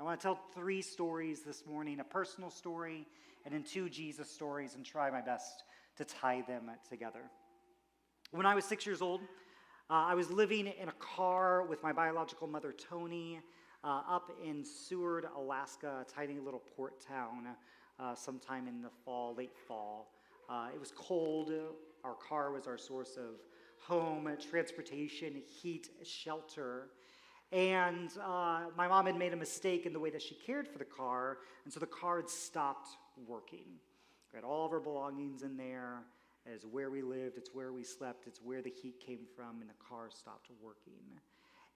want to tell 3 stories this morning, a personal story and then 2 Jesus stories, and try my best to tie them together. When I was 6 years old, I was living in a car with my biological mother, Tony, up in Seward, Alaska, a tiny little port town, sometime in the fall, late fall. It was cold. Our car was our source of home, transportation, heat, shelter. And my mom had made a mistake in the way that she cared for the car, and so the car had stopped working. We had all of our belongings in there. It's where we lived, it's where we slept, it's where the heat came from, and the car stopped working.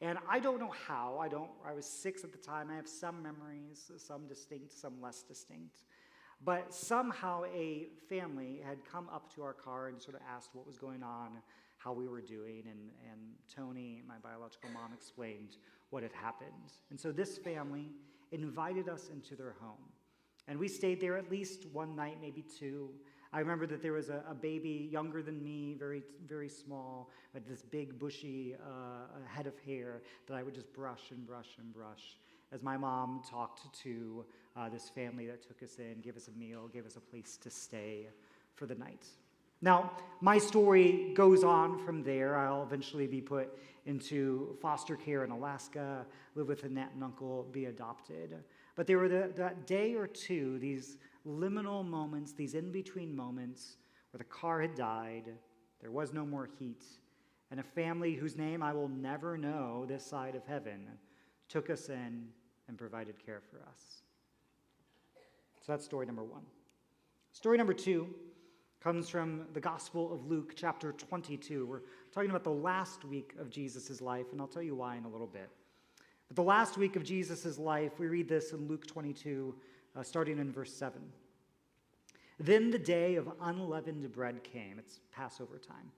And I don't know how. I was 6 at the time. I have some memories, some distinct, some less distinct. But somehow a family had come up to our car and sort of asked what was going on, how we were doing, and Tony, my biological mom, explained what had happened. And so this family invited us into their home. And we stayed there at least one night, maybe 2. I remember that there was a baby younger than me, very, very small, with this big, bushy head of hair that I would just brush and brush and brush as my mom talked to this family that took us in, gave us a meal, gave us a place to stay for the night. Now, my story goes on from there. I'll eventually be put into foster care in Alaska, live with an aunt and uncle, be adopted. But there were that day or 2, these liminal moments, these in-between moments where the car had died, there was no more heat, and a family whose name I will never know this side of heaven took us in and provided care for us. So that's story number 1. Story number 2 comes from the Gospel of Luke, chapter 22. We're talking about the last week of Jesus' life, and I'll tell you why in a little bit. But the last week of Jesus' life, we read this in Luke 22, starting in verse 7. Then the day of unleavened bread came. It's Passover time.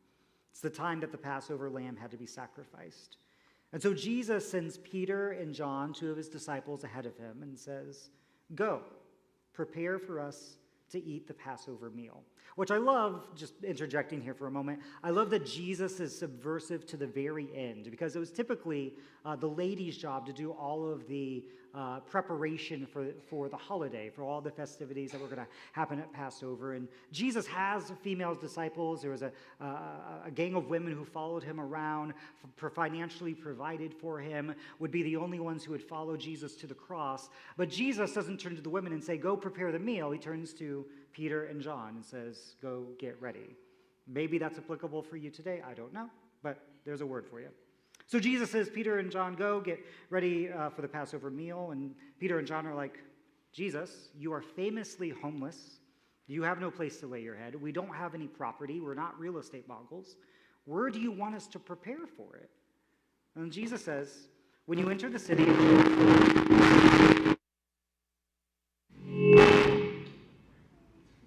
It's the time that the Passover lamb had to be sacrificed. And so Jesus sends Peter and John, 2 of his disciples, ahead of him and says, "Go, prepare for us to eat the Passover meal." Which I love, just interjecting here for a moment, I love that Jesus is subversive to the very end, because it was typically the ladies' job to do all of the preparation for the holiday, for all the festivities that were going to happen at Passover. And Jesus has female disciples. There was a gang of women who followed him around, financially provided for him, would be the only ones who would follow Jesus to the cross. But Jesus doesn't turn to the women and say, "Go prepare the meal." He turns to Peter and John and says, "Go get ready." Maybe that's applicable for you today. I don't know, but there's a word for you. So Jesus says, "Peter and John, go get ready for the Passover meal." And Peter and John are like, "Jesus, you are famously homeless. You have no place to lay your head. We don't have any property. We're not real estate moguls. Where do you want us to prepare for it?" And Jesus says, "When you enter the city..."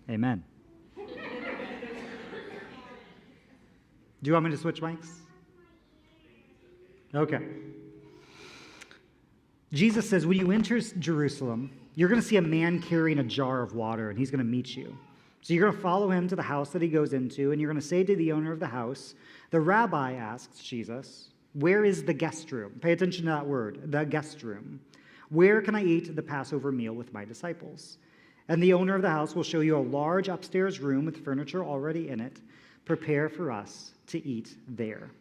Amen. Do you want me to switch mics? Okay. Jesus says, when you enter Jerusalem, you're going to see a man carrying a jar of water, and he's going to meet you. So you're going to follow him to the house that he goes into, and you're going to say to the owner of the house, "The rabbi," asks Jesus, "where is the guest room?" Pay attention to that word, the guest room. "Where can I eat the Passover meal with my disciples?" And the owner of the house will show you a large upstairs room with furniture already in it. Prepare for us to eat there.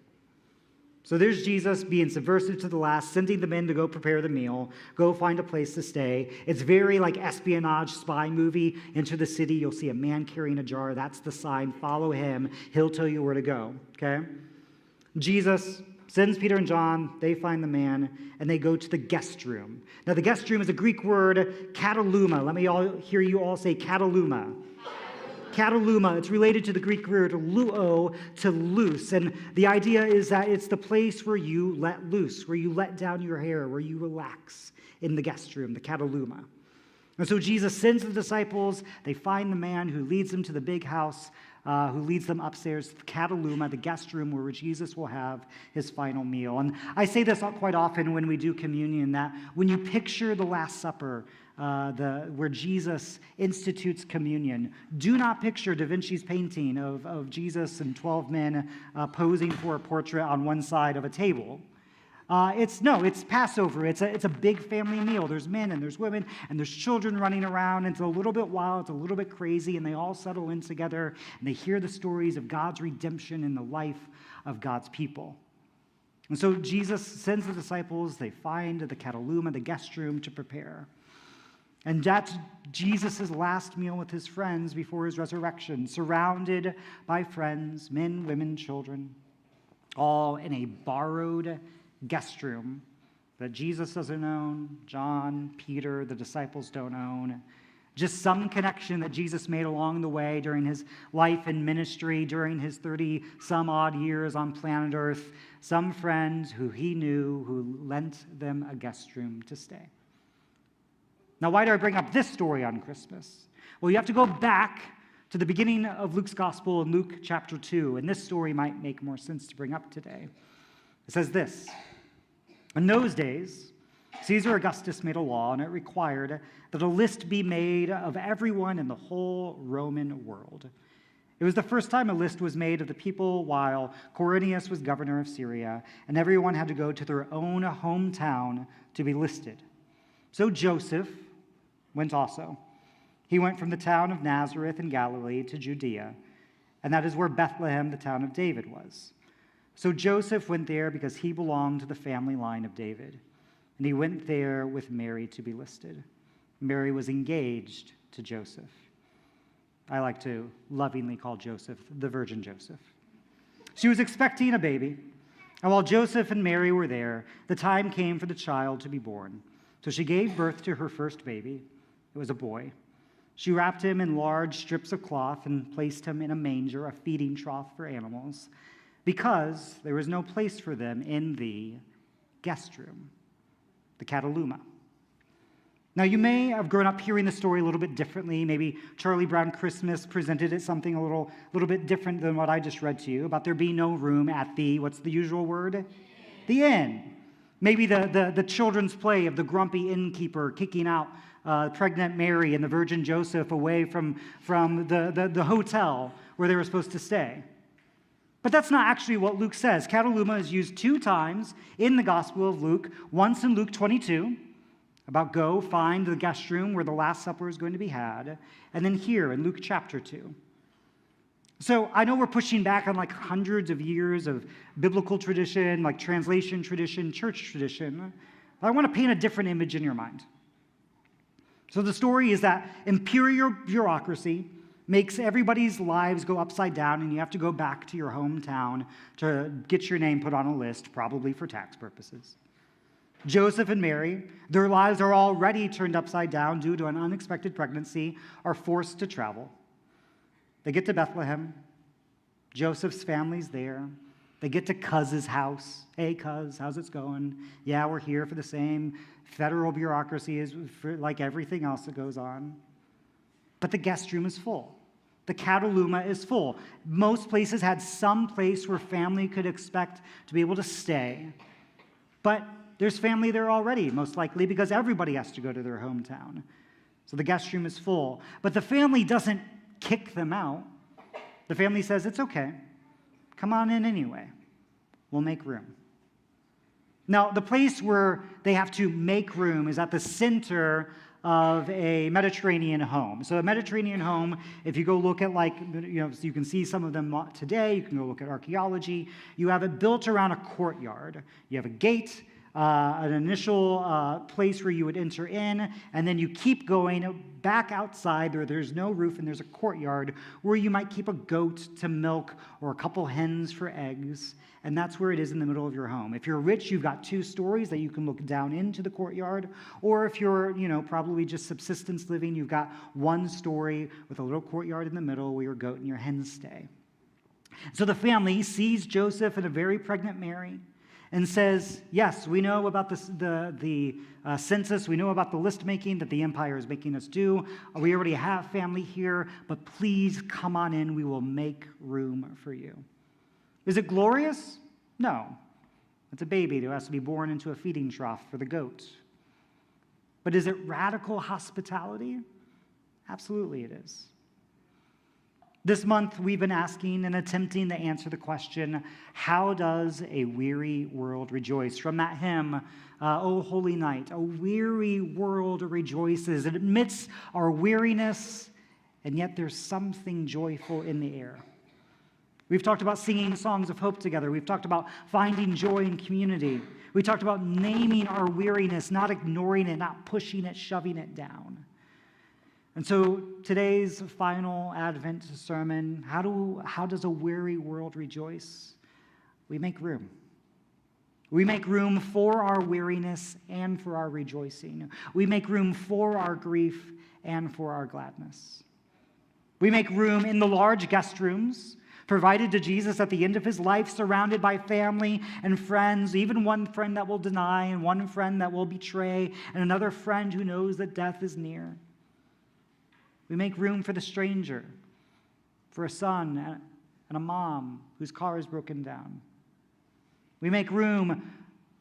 So there's Jesus being subversive to the last, sending the men to go prepare the meal, go find a place to stay. It's very like espionage spy movie. Enter the city, you'll see a man carrying a jar. That's the sign. Follow him. He'll tell you where to go, okay? Jesus sends Peter and John. They find the man, and they go to the guest room. Now, the guest room is a Greek word, kataluma. Let me hear you all say kataluma. Kataluma, it's related to the Greek word luo, to loose. And the idea is that it's the place where you let loose, where you let down your hair, where you relax in the guest room, the kataluma. And so Jesus sends the disciples. They find the man who leads them to the big house, who leads them upstairs to the kataluma, the guest room where Jesus will have his final meal. And I say this quite often when we do communion, that when you picture the Last Supper, where Jesus institutes communion, do not picture Da Vinci's painting of Jesus and 12 men posing for a portrait on one side of a table. It's Passover. It's a big family meal. There's men and there's women and there's children running around. It's a little bit wild. It's a little bit crazy. And they all settle in together and they hear the stories of God's redemption in the life of God's people. And so Jesus sends the disciples. They find the Kataluma, the guestroom, to prepare. And that's Jesus' last meal with his friends before his resurrection, surrounded by friends, men, women, children, all in a borrowed guest room that Jesus doesn't own, John, Peter, the disciples don't own. Just some connection that Jesus made along the way during his life and ministry, during his 30-some-odd years on planet Earth, some friends who he knew who lent them a guest room to stay. Now, why do I bring up this story on Christmas? Well, you have to go back to the beginning of Luke's gospel in Luke chapter 2, and this story might make more sense to bring up today. It says this: in those days, Caesar Augustus made a law, and it required that a list be made of everyone in the whole Roman world. It was the first time a list was made of the people while Quirinius was governor of Syria, and everyone had to go to their own hometown to be listed. So Joseph went also. He went from the town of Nazareth in Galilee to Judea, and that is where Bethlehem, the town of David, was. So Joseph went there because he belonged to the family line of David, and he went there with Mary to be listed. Mary was engaged to Joseph. I like to lovingly call Joseph the Virgin Joseph. She was expecting a baby, and while Joseph and Mary were there, the time came for the child to be born. So she gave birth to her first baby. It was a boy. She wrapped him in large strips of cloth and placed him in a manger, a feeding trough for animals, because there was no place for them in the guest room, the Kataluma. Now, you may have grown up hearing the story a little bit differently. Maybe Charlie Brown Christmas presented it something a little bit different than what I just read to you, about there being no room at the, what's the usual word? The inn. Maybe the children's play of the grumpy innkeeper kicking out pregnant Mary and the Virgin Joseph away from the hotel where they were supposed to stay. But that's not actually what Luke says. Kataluma is used 2 times in the Gospel of Luke, once in Luke 22, about go find the guest room where the Last Supper is going to be had, and then here in Luke chapter 2. So I know we're pushing back on like hundreds of years of biblical tradition, like translation tradition, church tradition, but I want to paint a different image in your mind. So the story is that imperial bureaucracy makes everybody's lives go upside down, and you have to go back to your hometown to get your name put on a list, probably for tax purposes. Joseph and Mary, their lives are already turned upside down due to an unexpected pregnancy, are forced to travel. They get to Bethlehem. Joseph's family's there. They get to Cuz's house. Hey, Cuz, how's it going? Yeah, we're here for the same federal bureaucracy as for like everything else that goes on. But the guest room is full. The Kataluma is full. Most places had some place where family could expect to be able to stay. But there's family there already, most likely, because everybody has to go to their hometown. So the guest room is full. But the family doesn't kick them out. The family says, it's okay. Come on in anyway. We'll make room. Now, the place where they have to make room is at the center of a Mediterranean home. So a Mediterranean home, if you go look at so you can see some of them today, you can go look at archaeology, you have it built around a courtyard. You have a gate, an initial place where you would enter in, and then you keep going back outside where there's no roof and there's a courtyard where you might keep a goat to milk or a couple hens for eggs, and that's where it is in the middle of your home. If you're rich, you've got 2 stories that you can look down into the courtyard, or if you're, probably just subsistence living, you've got 1 story with a little courtyard in the middle where your goat and your hens stay. So the family sees Joseph and a very pregnant Mary, and says, yes, we know about the census, we know about the list making that the empire is making us do. We already have family here, but please come on in. We will make room for you. Is it glorious? No. It's a baby who has to be born into a feeding trough for the goat. But is it radical hospitality? Absolutely it is. This month, we've been asking and attempting to answer the question, how does a weary world rejoice? From that hymn, O Holy Night, a weary world rejoices. It admits our weariness, and yet there's something joyful in the air. We've talked about singing songs of hope together. We've talked about finding joy in community. We talked about naming our weariness, not ignoring it, not pushing it, shoving it down. And so today's final Advent sermon, how does a weary world rejoice? We make room. We make room for our weariness and for our rejoicing. We make room for our grief and for our gladness. We make room in the large guest rooms provided to Jesus at the end of his life, surrounded by family and friends, even one friend that will deny and one friend that will betray, and another friend who knows that death is near. We make room for the stranger, for a son and a mom whose car is broken down. We make room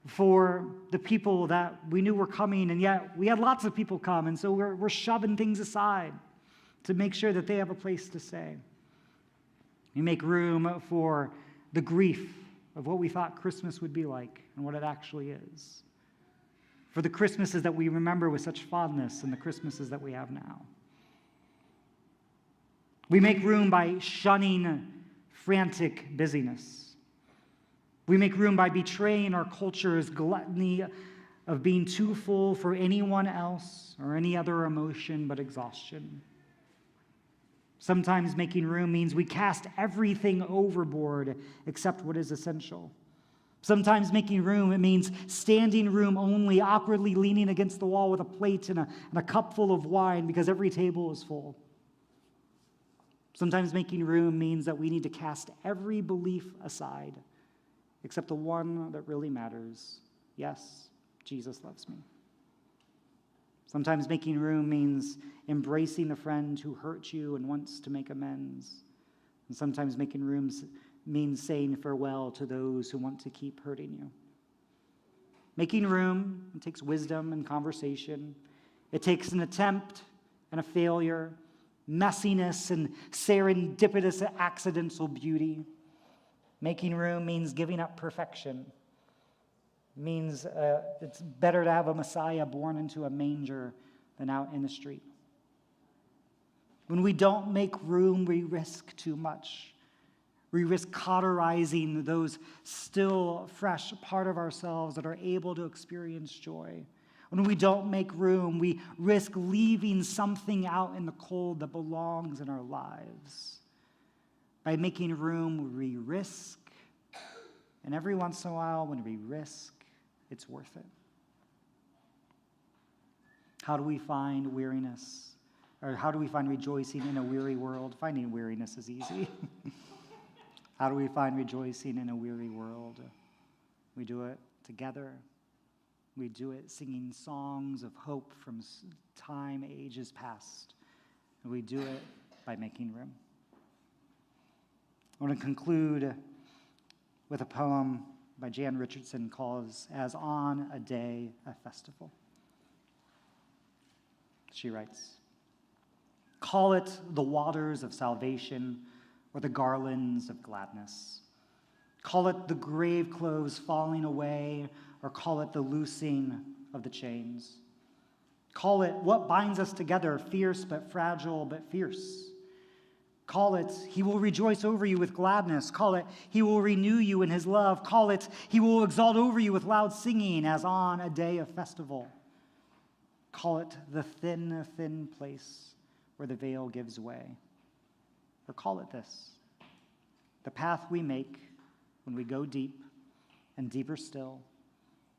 for the people that we knew were coming, and yet we had lots of people come, and so we're shoving things aside to make sure that they have a place to stay. We make room for the grief of what we thought Christmas would be like and what it actually is. For the Christmases that we remember with such fondness and the Christmases that we have now. We make room by shunning frantic busyness. We make room by betraying our culture's gluttony of being too full for anyone else or any other emotion but exhaustion. Sometimes making room means we cast everything overboard except what is essential. Sometimes making room, it means standing room only, awkwardly leaning against the wall with a plate and a cup full of wine because every table is full. Sometimes making room means that we need to cast every belief aside, except the one that really matters. Yes, Jesus loves me. Sometimes making room means embracing the friend who hurt you and wants to make amends. And sometimes making room means saying farewell to those who want to keep hurting you. Making room, it takes wisdom and conversation. It takes an attempt and a failure, messiness and serendipitous accidental beauty. Making room means giving up perfection. It means it's better to have a Messiah born into a manger than out in the street. When we don't make room, we risk too much. We risk cauterizing those still fresh part of ourselves that are able to experience joy. When we don't make room, we risk leaving something out in the cold that belongs in our lives. By making room, we risk. And every once in a while, when we risk, it's worth it. How do we find weariness? Or how do we find rejoicing in a weary world? Finding weariness is easy. How do we find rejoicing in a weary world? We do it together. We do it singing songs of hope from time, ages past. And we do it by making room. I want to conclude with a poem by Jan Richardson called As on a Day of Festival. She writes, call it the waters of salvation or the garlands of gladness. Call it the grave clothes falling away, or call it the loosing of the chains. Call it what binds us together, fierce but fragile but fierce. Call it, he will rejoice over you with gladness. Call it, he will renew you in his love. Call it, he will exalt over you with loud singing as on a day of festival. Call it the thin, thin place where the veil gives way. Or call it this, the path we make when we go deep and deeper still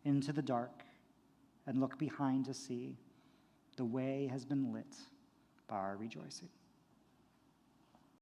into the dark and look behind to see the way has been lit by our rejoicing.